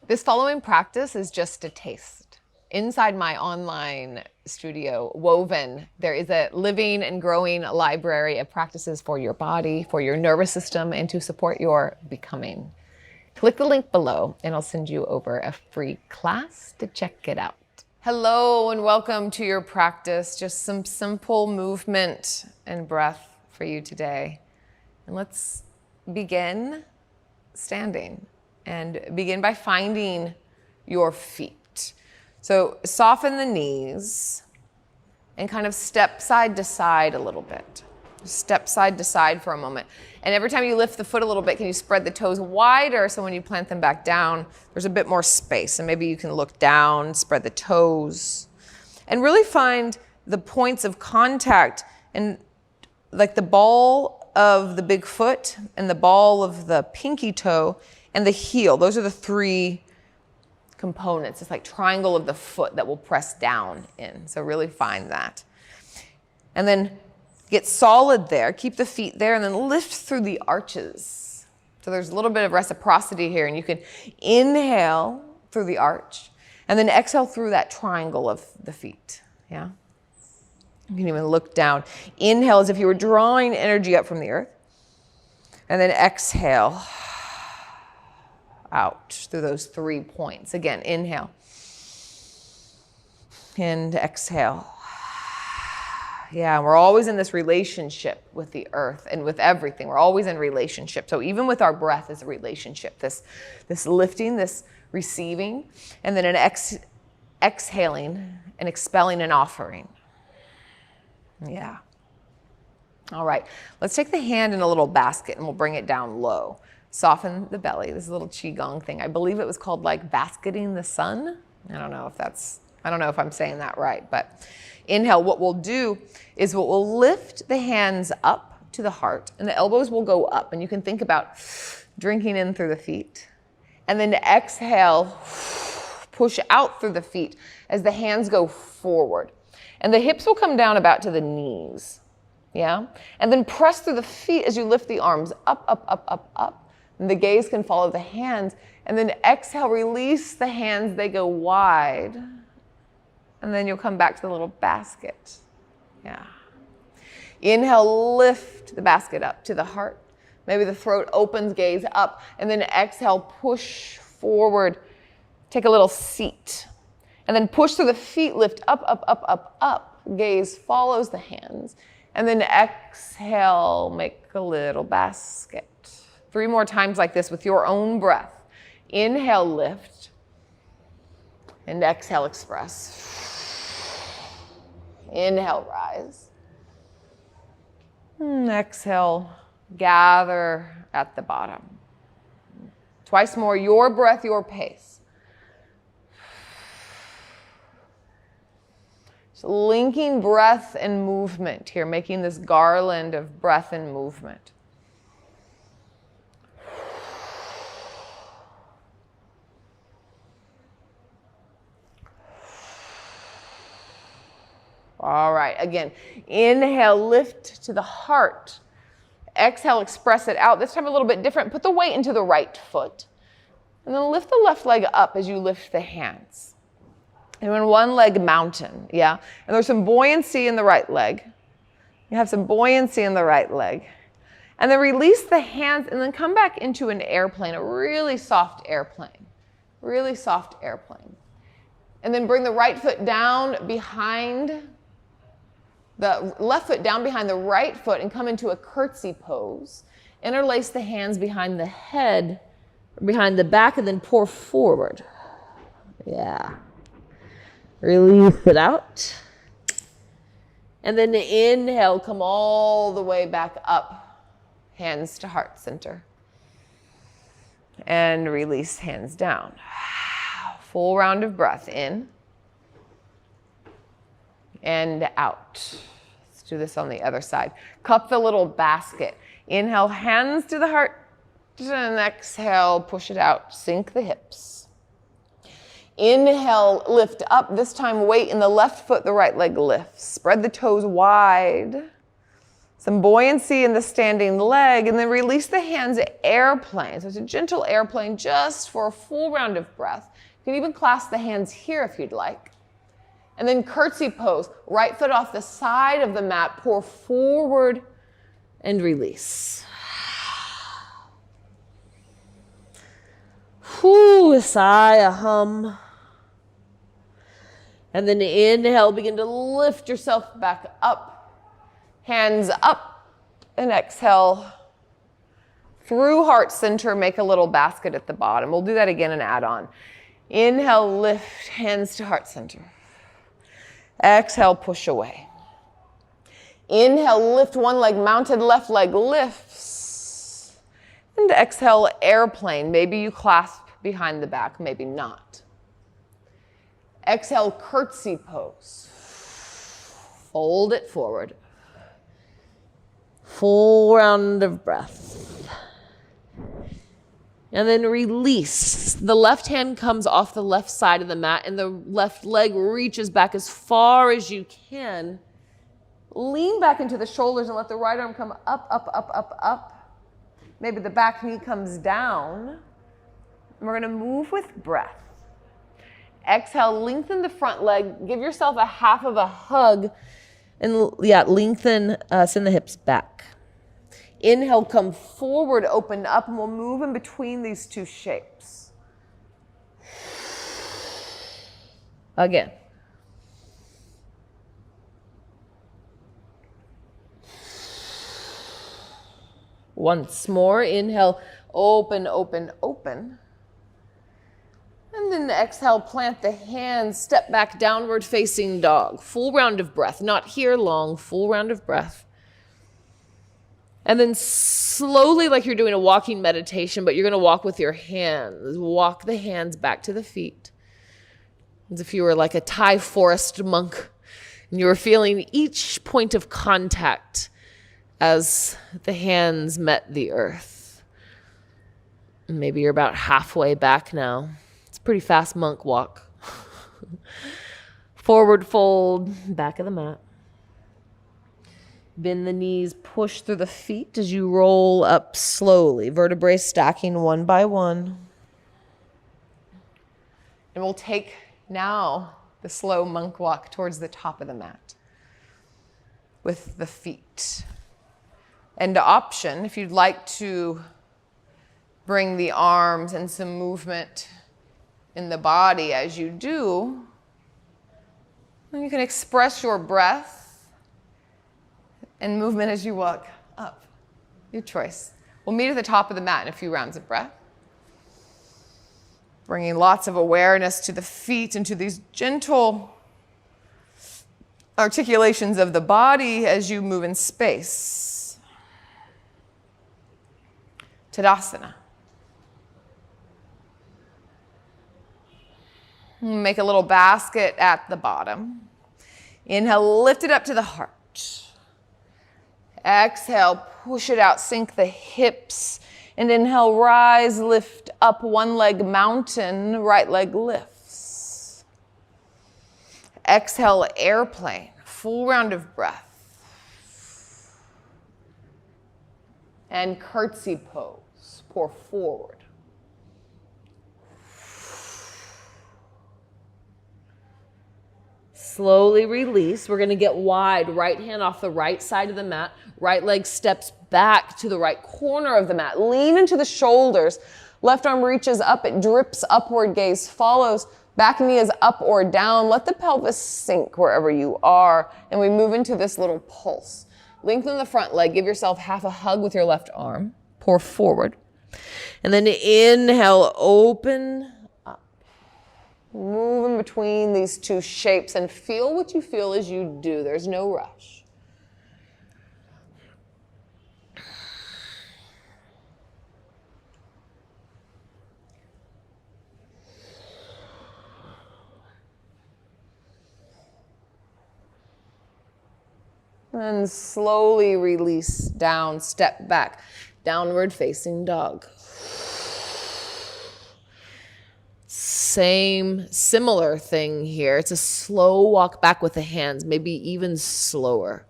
This following practice is just a taste. Inside my online studio, Woven, there is a living and growing library of practices for your body, for your nervous system, and to support your becoming. Click the link below and I'll send you over a free class to check it out. Hello and welcome to your practice. Just some simple movement and breath for you today. And let's begin standing and begin by finding your feet. So soften the knees and kind of step side to side a little bit. Step side to side for a moment. And every time you lift the foot a little bit, can you spread the toes wider so when you plant them back down, there's a bit more space. And maybe you can look down, spread the toes, and really find the points of contact and like the ball of the big foot and the ball of the pinky toe and the heel. Those are the three components. It's like triangle of the foot that will press down in. So really find that. And then get solid there. Keep the feet there and then lift through the arches. So there's a little bit of reciprocity here, and you can inhale through the arch and then exhale through that triangle of the feet. Yeah. You can even look down. Inhale as if you were drawing energy up from the earth. And then exhale out through those 3 points. Again, inhale and exhale. Yeah, we're always in this relationship with the earth and with everything. We're always in relationship. So even with our breath is a relationship. This lifting, this receiving, and then an exhaling and expelling and offering. Yeah. All right, let's take the hand in a little basket and we'll bring it down low. Soften the belly. This is a little Qigong thing. I believe it was called like basketing the sun. I don't know if I'm saying that right, but inhale. What we'll do is we'll lift the hands up to the heart and the elbows will go up, and you can think about drinking in through the feet. And then exhale, push out through the feet as the hands go forward. And the hips will come down about to the knees. Yeah? And then press through the feet as you lift the arms up, up, up, up, up. And the gaze can follow the hands. And then exhale, release the hands, they go wide. And then you'll come back to the little basket. Yeah. Inhale, lift the basket up to the heart. Maybe the throat opens, gaze up. And then exhale, push forward. Take a little seat. And then push through the feet, lift up, up, up, up, up. Gaze follows the hands. And then exhale, make a little basket. 3 more times like this with your own breath. Inhale, lift. And exhale, express. Inhale, rise. And exhale, gather at the bottom. Twice more, your breath, your pace. So linking breath and movement here, making this garland of breath and movement. All right, again, inhale, lift to the heart. Exhale, express it out. This time a little bit different. Put the weight into the right foot. And then lift the left leg up as you lift the hands. And in one leg mountain, yeah? And there's some buoyancy in the right leg. You have some buoyancy in the right leg. And then release the hands and then come back into an airplane, a really soft airplane. Really soft airplane. And then bring the right foot down behind the left foot down behind the right foot and come into a curtsy pose. Interlace the hands behind the head, behind the back, and then pour forward. Yeah. Release it out. And then inhale, come all the way back up. Hands to heart center. And release hands down. Full round of breath in. And out. Let's do this on the other side. Cup the little basket. Inhale, hands to the heart. And exhale, push it out. Sink the hips. Inhale, lift up. This time weight in the left foot, the right leg lifts. Spread the toes wide. Some buoyancy in the standing leg, and then release the hands airplane. So it's a gentle airplane just for a full round of breath. You can even clasp the hands here if you'd like. And then curtsy pose, right foot off the side of the mat, pour forward and release. Whew, a sigh, a hum. And then inhale, begin to lift yourself back up. Hands up, and exhale. Through heart center, make a little basket at the bottom. We'll do that again and add on. Inhale, lift, hands to heart center. Exhale, push away. Inhale, lift one leg, mounted left leg lifts. And exhale, airplane. Maybe you clasp behind the back, maybe not. Exhale, curtsy pose. Fold it forward. Full round of breath. And then release. The left hand comes off the left side of the mat and the left leg reaches back as far as you can. Lean back into the shoulders and let the right arm come up, up, up, up, up. Maybe the back knee comes down. And we're going to move with breath. Exhale, lengthen the front leg. Give yourself a half of a hug. And lengthen, send the hips back. Inhale, come forward, open up, and we'll move in between these two shapes. Again. Once more, inhale, open, open, open. And then exhale, plant the hands, step back, downward facing dog. Full round of breath, not here long, full round of breath. And then slowly, like you're doing a walking meditation, but you're going to walk with your hands. Walk the hands back to the feet. As if you were like a Thai forest monk and you were feeling each point of contact as the hands met the earth. And maybe you're about halfway back now. Pretty fast monk walk. Forward fold, back of the mat. Bend the knees, push through the feet as you roll up slowly. Vertebrae stacking one by one. And we'll take now the slow monk walk towards the top of the mat with the feet. And option, if you'd like to bring the arms and some movement in the body as you do, and you can express your breath and movement as you walk up. Your choice. We'll meet at the top of the mat in a few rounds of breath. Bringing lots of awareness to the feet and to these gentle articulations of the body as you move in space. Tadasana. Make a little basket at the bottom. Inhale, lift it up to the heart. Exhale, push it out, sink the hips. And inhale, rise, lift up, one leg mountain, right leg lifts. Exhale, airplane, full round of breath. And curtsy pose, pour forward. Slowly release. We're going to get wide. Right hand off the right side of the mat. Right leg steps back to the right corner of the mat. Lean into the shoulders. Left arm reaches up. It drips upward. Gaze follows. Back knee is up or down. Let the pelvis sink wherever you are. And we move into this little pulse. Lengthen the front leg. Give yourself half a hug with your left arm. Pour forward. And then inhale, open. Move in between these two shapes and feel what you feel as you do. There's no rush. And slowly release down, step back, downward facing dog. Similar thing here. It's a slow walk back with the hands, maybe even slower.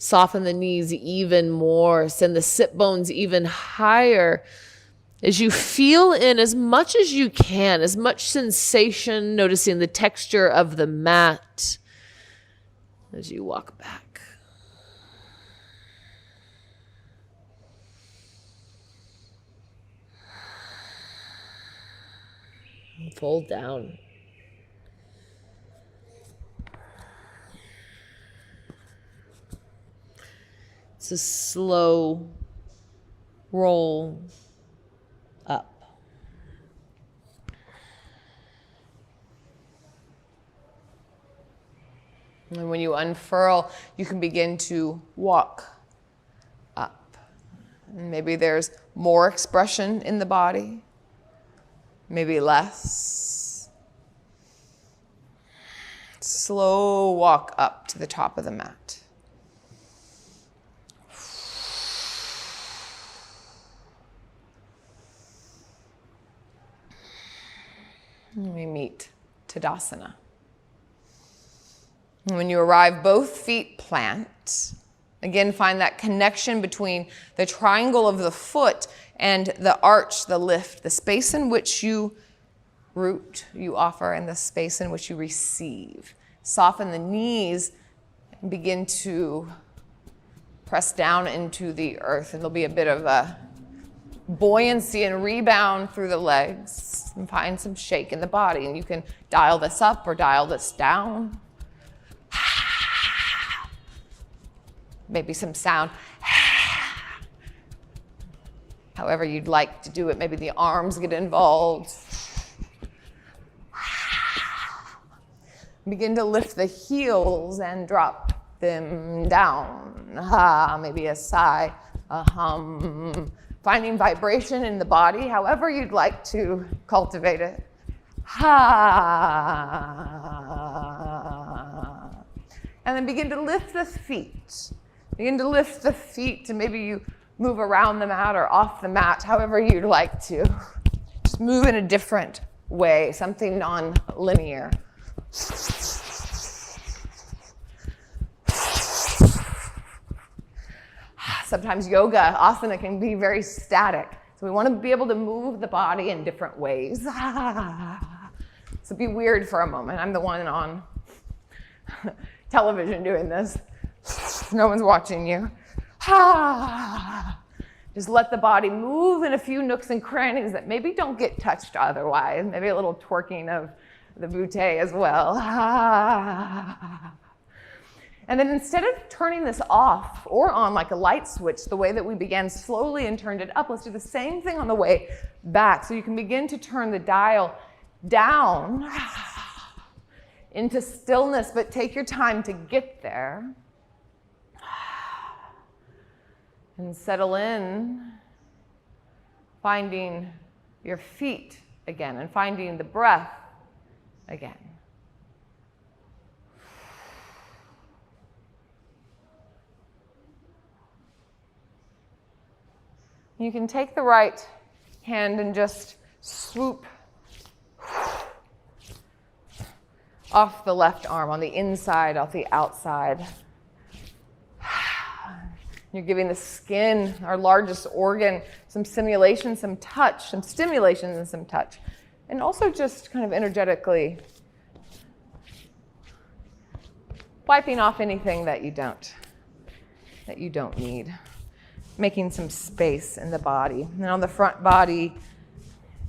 Soften the knees even more. Send the sit bones even higher as you feel in as much as you can, as much sensation, noticing the texture of the mat as you walk back. Fold down. It's a slow roll up. And when you unfurl, you can begin to walk up. And maybe there's more expression in the body, maybe less. Slow walk up to the top of the mat. And we meet Tadasana. And when you arrive, both feet plant. Again, find that connection between the triangle of the foot and the arch, the lift, the space in which you root, you offer, and the space in which you receive. Soften the knees and begin to press down into the earth. And there'll be a bit of a buoyancy and rebound through the legs, and find some shake in the body. And you can dial this up or dial this down. Maybe some sound. However you'd like to do it. Maybe the arms get involved. Begin to lift the heels and drop them down. Maybe a sigh, a hum. Finding vibration in the body, however you'd like to cultivate it. And then begin to lift the feet. Begin to lift the feet, and maybe you move around the mat or off the mat, however you'd like to. Just move in a different way, something non-linear. Sometimes yoga, asana, can be very static. So we want to be able to move the body in different ways. So be weird for a moment. I'm the one on television doing this. No one's watching you. Just let the body move in a few nooks and crannies that maybe don't get touched otherwise. Maybe a little twerking of the butte as well. And then instead of turning this off or on like a light switch, the way that we began slowly and turned it up, let's do the same thing on the way back. So you can begin to turn the dial down into stillness, but take your time to get there. And settle in, finding your feet again and finding the breath again. You can take the right hand and just swoop off the left arm on the inside, off the outside. You're giving the skin, our largest organ, some stimulation, some touch, and some touch. And also just kind of energetically wiping off anything that you don't need. Making some space in the body. And on the front body,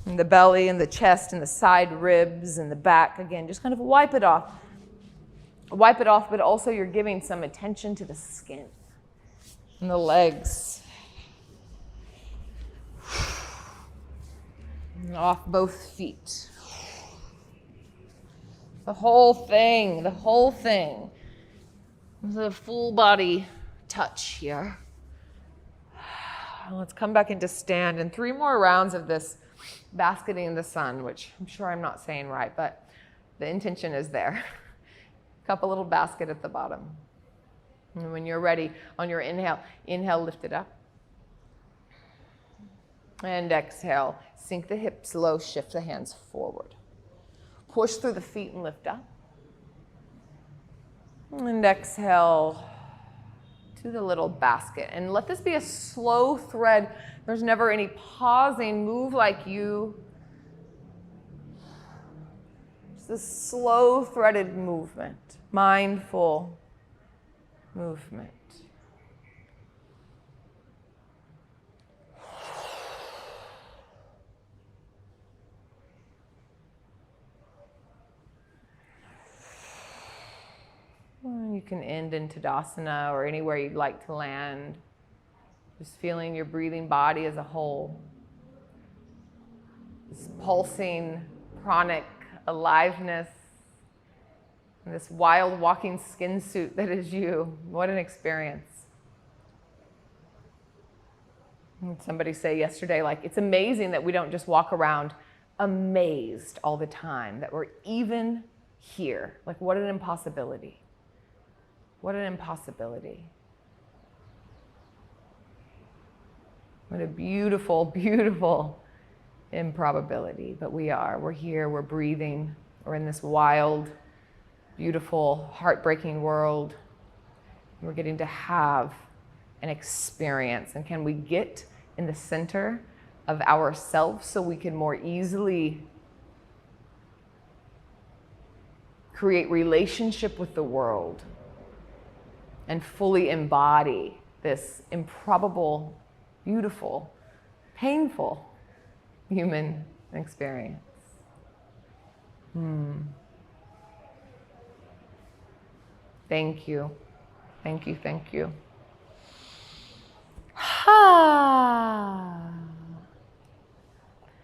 and the belly, and the chest, and the side ribs, and the back, again, just kind of wipe it off. Wipe it off, but also you're giving some attention to the skin and the legs. And off both feet. The whole thing, the whole thing. There's a full body touch here. Let's come back into stand, and 3 more rounds of this basketing in the sun, which I'm sure I'm not saying right, but the intention is there. Cup a little basket at the bottom. And when you're ready, on your inhale, lift it up. And exhale, sink the hips low, shift the hands forward. Push through the feet and lift up. And exhale to the little basket. And let this be a slow thread. There's never any pausing. Move like you. It's this slow threaded movement, mindful movement. You can end in Tadasana or anywhere you'd like to land. Just feeling your breathing body as a whole. This pulsing, pranic aliveness. And this wild walking skin suit that is you. What an experience. And somebody say yesterday, like, it's amazing that we don't just walk around amazed all the time, that we're even here. Like, what an impossibility. What an impossibility. What a beautiful, beautiful improbability. But we're here, we're breathing, we're in this wild, beautiful, heartbreaking world. We're getting to have an experience. And can we get in the center of ourselves so we can more easily create relationship with the world and fully embody this improbable, beautiful, painful human experience. Thank you. Thank you, thank you.